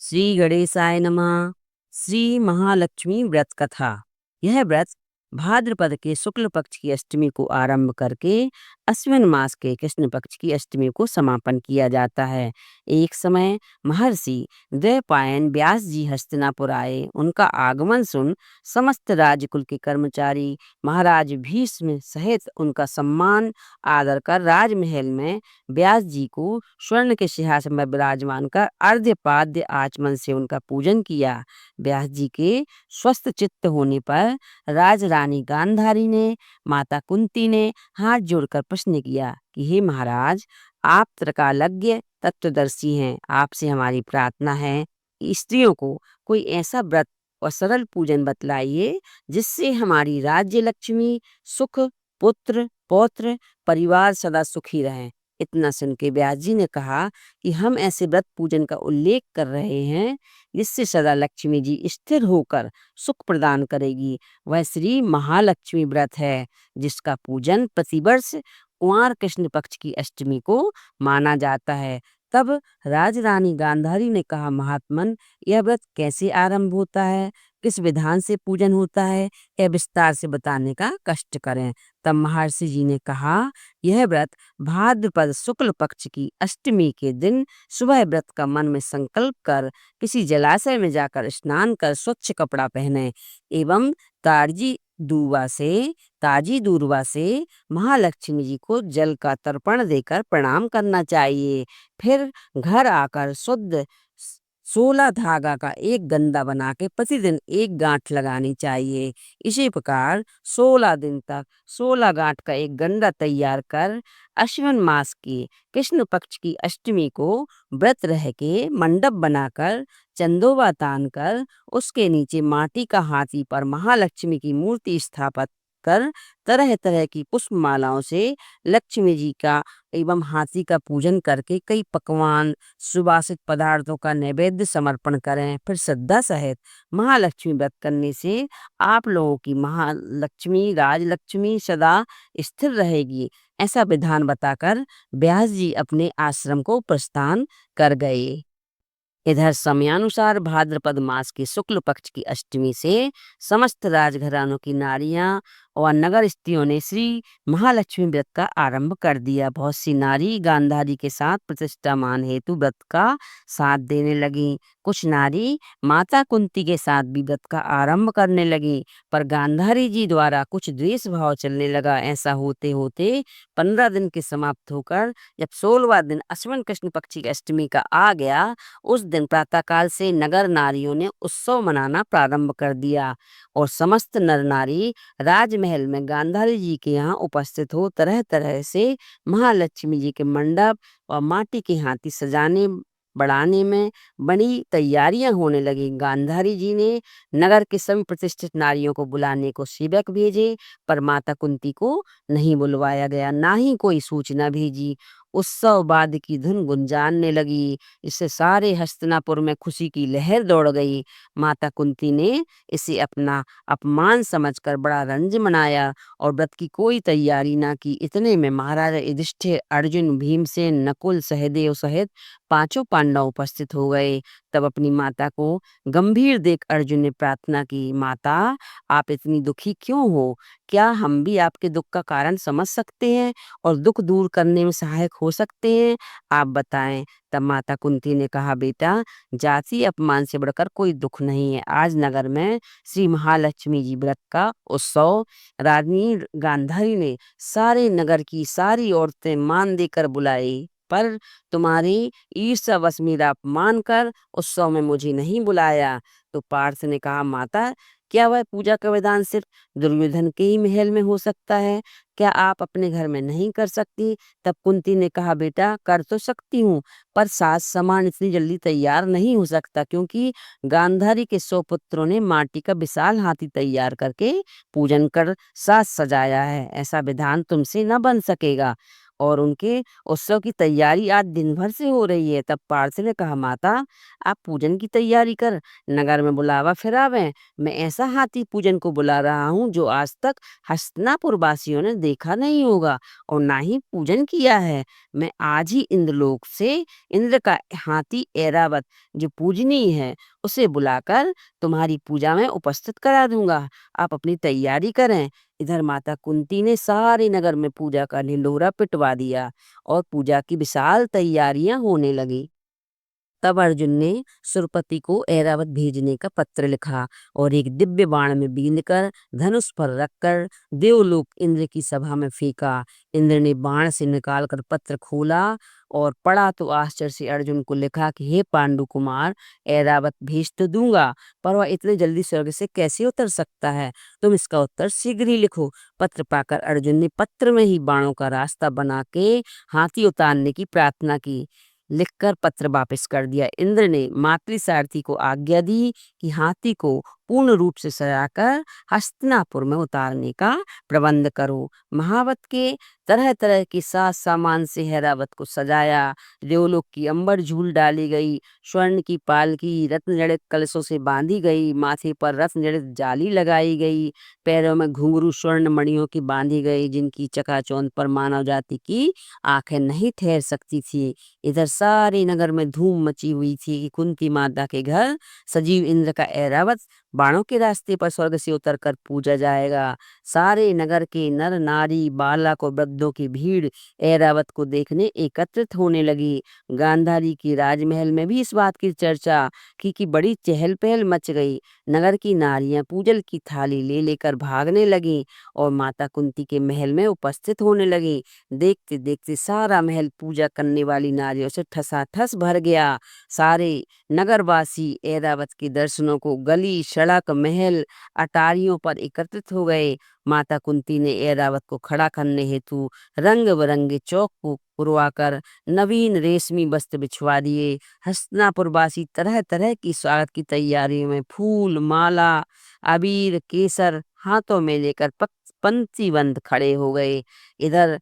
श्री गणेशाय नमः। श्री महालक्ष्मी व्रत कथा। यह व्रत भाद्रपद के शुक्ल पक्ष की अष्टमी को आरंभ करके अश्विन मास के कृष्ण पक्ष की अष्टमी को समापन किया जाता है। एक समय महर्षि द्वैपायन व्यास जी हस्तिनापुर आए। उनका आगमन सुन समस्त राजकुल के कर्मचारी महाराज भीष्म सहित उनका सम्मान आदर कर राजमहल में व्यास जी को स्वर्ण के सिंहासन में विराजमान कर अर्घ्य पाद्य आचमन से उनका पूजन किया। व्यास जी के स्वस्थ चित्त होने पर राज रानी गांधारी ने माता कुंती ने हाथ जोड़कर प्रश्न किया कि हे महाराज, आप त्रिकालज्ञ तत्वदर्शी हैं। आपसे हमारी प्रार्थना है कि स्त्रियों को कोई ऐसा व्रत और सरल पूजन बतलाइए जिससे हमारी राज्य लक्ष्मी, सुख, पुत्र पौत्र परिवार सदा सुखी रहें। इतना सुन के व्यास जी ने कहा कि हम ऐसे व्रत पूजन का उल्लेख कर रहे हैं जिससे सदा लक्ष्मी जी स्थिर होकर सुख प्रदान करेगी। वह श्री महालक्ष्मी व्रत है जिसका पूजन प्रतिवर्ष कुंवार कृष्ण पक्ष की अष्टमी को माना जाता है। तब राज रानी गांधारी ने कहा, महात्मन, यह व्रत कैसे आरंभ होता है, किस विधान से पूजन होता है, यह विस्तार से बताने का कष्ट करें। तब महर्षि जी ने कहा, यह व्रत भाद्रपद शुक्ल पक्ष की अष्टमी के दिन सुबह व्रत का मन में संकल्प कर किसी जलाशय में जाकर स्नान कर स्वच्छ कपड़ा पहने एवं ताजी दूर्वा से महालक्ष्मी जी को जल का तर्पण देकर प्रणाम करना चाहिए। फिर घर आकर शुद्ध 16 धागा का एक गंदा बना के प्रतिदिन एक गांठ लगानी चाहिए। इसी प्रकार 16 दिन तक 16 गांठ का एक गंदा तैयार कर अश्विन मास की कृष्ण पक्ष की अष्टमी को व्रत रह के मंडप बनाकर चंदोबा तान कर उसके नीचे माटी का हाथी पर महालक्ष्मी की मूर्ति स्थापित कर तरह तरह की पुष्प मालाओं से लक्ष्मी जी का एवं हाथी का पूजन करके कई पकवान सुवासित पदार्थों का नैवेद्य समर्पण करें। फिर श्रद्धा सहित महालक्ष्मी व्रत करने से आप लोगों की महालक्ष्मी राजलक्ष्मी सदा स्थिर रहेगी। ऐसा विधान बताकर व्यास जी अपने आश्रम को प्रस्थान कर गए। इधर समयानुसार भाद्रपद मास के शुक्ल पक्ष की अष्टमी से समस्त राजघरानों की नारियां और नगर स्त्रियों ने श्री महालक्ष्मी व्रत का आरंभ कर दिया। बहुत सी नारी गांधारी के साथ प्रतिष्ठा मान हेतु व्रत का साथ देने लगी। कुछ नारी माता कुंती के साथ भी व्रत का आरंभ करने लगी, पर गांधारी जी द्वारा कुछ द्वेष भाव चलने लगा। ऐसा होते होते 15 दिन के समाप्त होकर जब 16वां दिन अश्विन कृष्ण पक्ष की अष्टमी का आ गया, उस दिन प्रातःकाल से नगर नारियों ने उत्सव मनाना प्रारंभ कर दिया और समस्त नर नारी राजमहल में गांधारी जी के यहाँ उपस्थित हो तरह तरह से महालक्ष्मी जी के मंडप और माटी के हाथी सजाने बढ़ाने में बड़ी तैयारियां होने लगी। गांधारी जी ने नगर के सभी प्रतिष्ठित नारियों को बुलाने को सेवक भेजे, पर माता कुंती को नहीं बुलवाया गया, ना ही कोई सूचना भेजी। उत्सव बाद की धुन गुंजाने लगी। इससे सारे हस्तिनापुर में खुशी की लहर दौड़ गई। माता कुंती ने इसे अपना अपमान समझकर बड़ा रंज मनाया और व्रत की कोई तैयारी ना की। इतने में महाराजा युधिष्ठिर, अर्जुन, भीमसेन, नकुल, सहदेव सहित पांचों पांडव उपस्थित हो गए। तब अपनी माता को गंभीर देख अर्जुन ने प्रार्थना की, माता, आप इतनी दुखी क्यों हो? क्या हम भी आपके दुख का कारण समझ सकते हैं और दुख दूर करने में सहायक हो सकते हैं? आप बताएं। तब माता कुंती ने कहा, बेटा, जाति अपमान से बढ़कर कोई दुख नहीं है। आज नगर में श्री महालक्ष्मी जी व्रत का उत्सव रानी गांधारी ने सारे नगर की सारी औरतें मान देकर बुलाई, पर तुम्हारी ईर्ष्यावश मेरा अपमान कर उत्सव में मुझे नहीं बुलाया। तो पार्थ ने कहा, माता, क्या वह पूजा का विधान सिर्फ दुर्योधन के ही महल में हो सकता है? क्या आप अपने घर में नहीं कर सकती? तब कुंती ने कहा, बेटा, कर तो सकती हूँ, पर साज सामान इतनी जल्दी तैयार नहीं हो सकता, क्योंकि गांधारी के 100 पुत्रों ने माटी का विशाल हाथी तैयार करके पूजन कर साज सजाया है। ऐसा विधान तुमसे न बन सकेगा। और उनके उत्सव की तैयारी आज दिन भर से हो रही है। तब पार्थिव ने कहा, माता आप पूजन की तैयारी कर, नगर में बुलावा फिरावें। मैं ऐसा हाथी पूजन को बुला रहा हूँ जो आज तक हस्तिनापुर वासियों ने देखा नहीं होगा और ना ही पूजन किया है। मैं आज ही इंद्रलोक से इंद्र का हाथी ऐरावत जो पूजनीय है उसे बुलाकर तुम्हारी पूजा में उपस्थित करा दूंगा। आप अपनी तैयारी करें। इधर माता कुंती ने सारे नगर में पूजा का ढिंढोरा पिटवा दिया और पूजा की विशाल तैयारियां होने लगी। तब अर्जुन ने सुरपति को ऐरावत भेजने का पत्र लिखा और एक दिव्य बाण में बींधकर धनुष पर रखकर देवलोक इंद्र की सभा में फेंका। इंद्र ने बाण से निकालकर पत्र खोला और पढ़ा तो आश्चर्य से अर्जुन को लिखा कि हे पांडु कुमार, ऐरावत भेज तो दूंगा पर वह इतने जल्दी स्वर्ग से कैसे उतर सकता है। तुम इसका उत्तर शीघ्र ही लिखो। पत्र पाकर अर्जुन ने पत्र में ही बाणों का रास्ता बना के हाथी उतारने की प्रार्थना की। लिखकर पत्र वापस कर दिया। इंद्र ने मातृसारथी को आज्ञा दी कि हाथी को पूर्ण रूप से सजाकर हस्तिनापुर में उतारने का प्रबंध करो। महावत के तरह तरह के साज सामान से ऐरावत को सजाया। देवलोक की अंबर झूल डाली गई, स्वर्ण की पालकी रत्न जड़ित कलशों से बांधी गई, माथे पर रत्न जड़ित जाली लगाई गई, पैरों में घुंघरू स्वर्ण मणियों की बांधी गई जिनकी चकाचौंध पर मानव जाति की आंखें नहीं ठहर सकती थी। इधर सारे नगर में धूम मची हुई थी कि कुंती माता के घर सजीव इंद्र का ऐरावत बाणों के रास्ते पर स्वर्ग से उतरकर पूजा जाएगा। सारे नगर के नर नारी बालक और वृद्धों की भीड़ ऐरावत को देखने एकत्रित होने लगी। गांधारी की राजमहल में भी इस बात की चर्चा की बड़ी चहल पहल मच गई। नगर की नारियां पूजन की थाली ले लेकर भागने लगी और माता कुंती के महल में उपस्थित होने लगी। देखते देखते सारा महल पूजा करने वाली नारियों से ठसाठस भर गया। सारे नगरवासी ऐरावत के दर्शनों को गली सड़क महल अटारियों पर एकत्रित हो गए। माता कुंती ने ऐरावत को खड़ा करने हेतु रंग बिरंगे चौक को पुरवाकर नवीन रेशमी वस्त्र बिछवा दिए। हस्तिनापुर वासी तरह तरह की स्वागत की तैयारियों में फूल माला अबीर केसर हाथों में लेकर पंक्तिबंद खड़े हो गए। इधर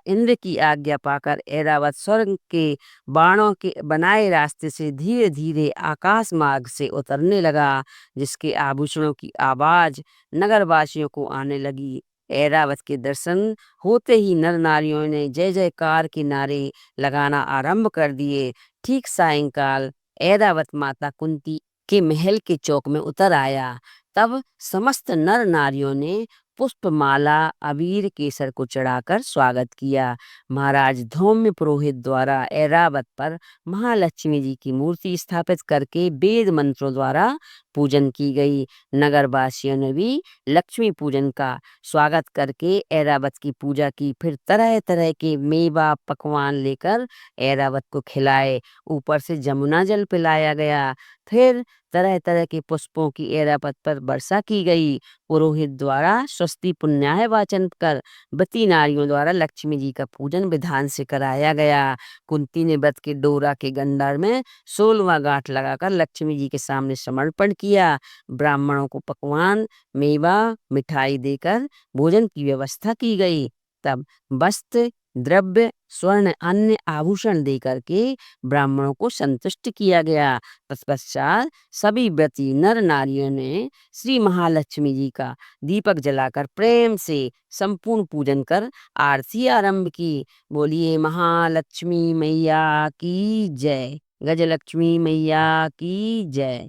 इंद्र की आज्ञा पाकर ऐरावत स्वर्ग के बाणों के बनाए रास्ते से धीरे धीरे आकाश मार्ग से उतरने लगा, जिसके आभूषणों की आवाज नगरवासियों को आने लगी। ऐरावत के दर्शन होते ही नर नारियों ने जय जयकार के नारे लगाना आरंभ कर दिए। ठीक सायंकाल ऐरावत माता कुंती के महल के चौक में उतर आया। तब समस्त नर नारियों ने पुष्पमाला अबीर केसर को चढ़ाकर स्वागत किया। महाराज धौम्य पुरोहित द्वारा ऐरावत पर महालक्ष्मी जी की मूर्ति स्थापित करके वेद मंत्रों द्वारा पूजन की गई। नगरवासियों ने भी लक्ष्मी पूजन का स्वागत करके ऐरावत की पूजा की। फिर तरह तरह के मेवा पकवान लेकर ऐरावत को खिलाए। ऊपर से जमुना जल पिलाया गया। फिर तरह तरह के पुष्पों की ऐरावत पर वर्षा की गई। पुरोहित द्वारा स्वस्ति पुण्याय वाचन कर व्रती नारियों द्वारा लक्ष्मी जी का पूजन विधान से कराया गया। कुंती ने व्रत के डोरा के गंडार में 16वां गांठ लगाकर लक्ष्मी जी के सामने समर्पण किया। ब्राह्मणों को पकवान मेवा मिठाई देकर भोजन की व्यवस्था की गई। तब वस्त्र द्रव्य स्वर्ण अन्य आभूषण देकर के ब्राह्मणों को संतुष्ट किया गया। तत्पश्चात सभी व्रती नर नारियों ने श्री महालक्ष्मी जी का दीपक जलाकर प्रेम से संपूर्ण पूजन कर आरती आरंभ की। बोलिए महालक्ष्मी मैया की जय, गजलक्ष्मी मैया की जय।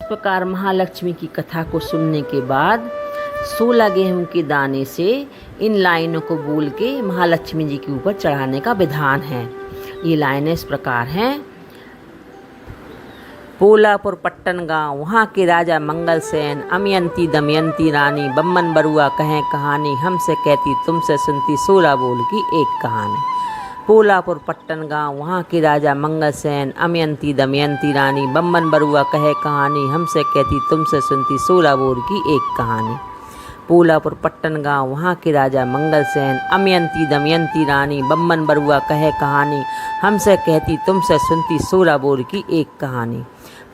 इस प्रकार महालक्ष्मी की कथा को सुनने के बाद 16 गेहूं के दाने से इन लाइनों को बोल के महालक्ष्मी जी के ऊपर चढ़ाने का विधान है। ये लाइनें इस प्रकार हैं। पोलापुर पट्टन गांव, वहाँ के राजा मंगल सेन, अमयंती दमयंती रानी, बम्मन बरुआ कहें कहानी, हमसे कहती तुमसे सुनती 16 बोल की एक कहानी। पोलापुर पट्टन गांव, वहाँ के राजा मंगल सेन, अमयंती दमयंती रानी, बम्मन बरुआ कहे कहानी, हमसे कहती तुमसे सुनती 16 बोल की एक कहानी। पोलापुर पट्टन गाँव वहाँ के राजा मंगल सेन। अमयंती दमयंती रानी बम्बन बरुआ कहे कहानी, हमसे कहती तुमसे सुनती 16 बोल की एक कहानी।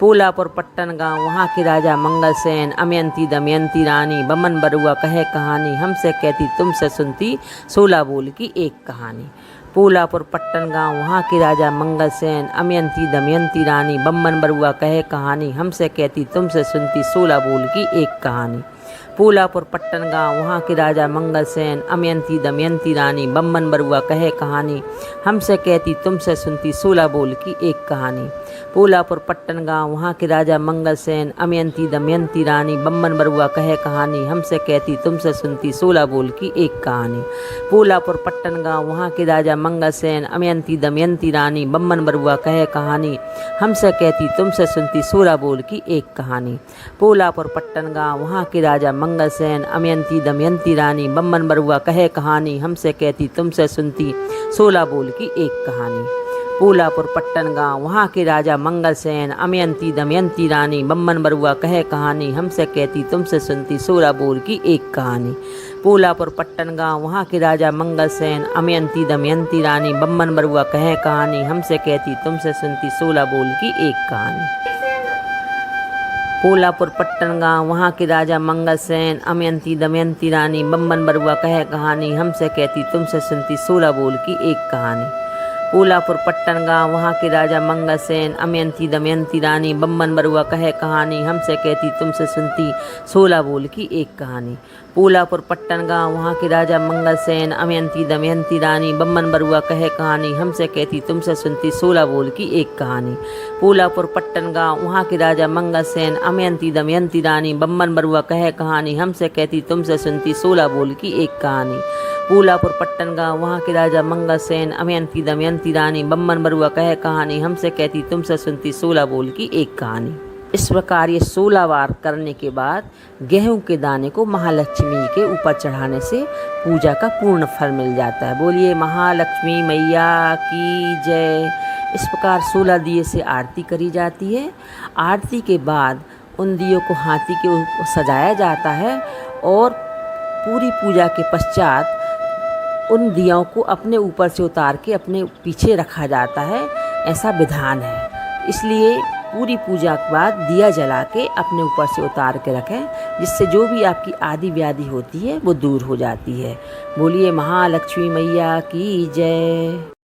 पोलापुर पट्टन गाँव वहाँ के राजा मंगल सेन। अमयंती दमयंती रानी बम्बन बरुआ कहे कहानी, हमसे कहती तुमसे सुनती 16 बोल की एक कहानी। पोलापुर पट्टन गाँव वहाँ के राजा मंगल सेन। अमयंती दमयंती रानी बम्बन बरुआ कहे कहानी, हमसे कहती तुमसे सुनती 16 बोल की एक कहानी। पोलापुर पट्टन गाँव वहाँ के राजा मंगल सेन। अमयंती दमयंती रानी बम्बन बरुआ कहे कहानी, हमसे कहती तुमसे सुनती 16 बोल की एक कहानी। पोलापुर पट्टन गाँव वहाँ के राजा मंगल सेन। अमयंती दमयंती रानी बम्बन बरुआ कहे कहानी, हमसे कहती तुमसे सुनती 16 बोल की एक कहानी। पोलापुर पट्टन गाँव वहाँ के राजा मंगल सेन। अमयंती दमयंती रानी बम्बन बरुआ कहे कहानी, हमसे कहती तुमसे सुनती 16 बोल की एक कहानी। पोलापुर पट्टन गाँव वहाँ के राजा मंगल सेन। अमयंती दमयंती रानी बम्बन बरुआ कहे कहानी, हमसे कहती तुमसे सुनती 16 बोल की एक कहानी। पोलापुर पट्टन गाँव वहाँ के राजा मंगल सेन। अमयंती दमयंती रानी बम्बन बरुआ कहे कहानी, हमसे कहती तुमसे सुनती 16 बोल की एक कहानी। पोलापुर पट्टन गाँव वहाँ के राजा मंगल सेन। अमयंती दमयंती रानी बम्बन बरुआ कहे कहानी, हमसे कहती तुमसे सुनती 16 बोल की एक कहानी। पोलापुर पट्टन गाँव वहाँ के राजा मंगल सेन। अमयंती दमयंती रानी बम्बन बरुआ कहे कहानी, हमसे कहती तुमसे सुनती 16 बोल की एक कहानी। पोलापुर पट्टन गाँव वहाँ के राजा मंगल सेन। अमयंती दमयंती रानी बम्बन बरुआ कहे कहानी, हमसे कहती तुमसे सुनती 16 बोल की एक कहानी। पोलापुर पट्टन गाँव वहाँ के राजा मंगल सेन। अमयंती दमयंती रानी बम्बन बरुआ कहे कहानी, हमसे कहती तुमसे सुनती 16 बोल की एक कहानी। पोलापुर पट्टन गाँव वहाँ के राजा मंगल सेन। अमयंती दमयंती रानी बम्बन बरुआ कहे कहानी, हमसे कहती तुमसे सुनती 16 बोल की एक कहानी। पोलापुर पट्टन गाँव वहाँ के राजा मंगल सेन। अमयंती दमयंती रानी बम्बन बरुआ कहे कहानी, हमसे कहती तुमसे सुनती 16 बोल की एक कहानी। इस प्रकार ये 16 बार करने के बाद गेहूं के दाने को महालक्ष्मी के ऊपर चढ़ाने से पूजा का पूर्ण फल मिल जाता है। बोलिए महालक्ष्मी मैया की जय। इस प्रकार 16 दिए से आरती करी जाती है। आरती के बाद उन दियों को हाथी के ऊपर सजाया जाता है और पूरी पूजा के पश्चात उन दियों को अपने ऊपर से उतार के अपने पीछे रखा जाता है, ऐसा विधान है। इसलिए पूरी पूजा के बाद दिया जला के अपने ऊपर से उतार के रखें, जिससे जो भी आपकी आदि व्याधि होती है वो दूर हो जाती है। बोलिए महालक्ष्मी मैया की जय।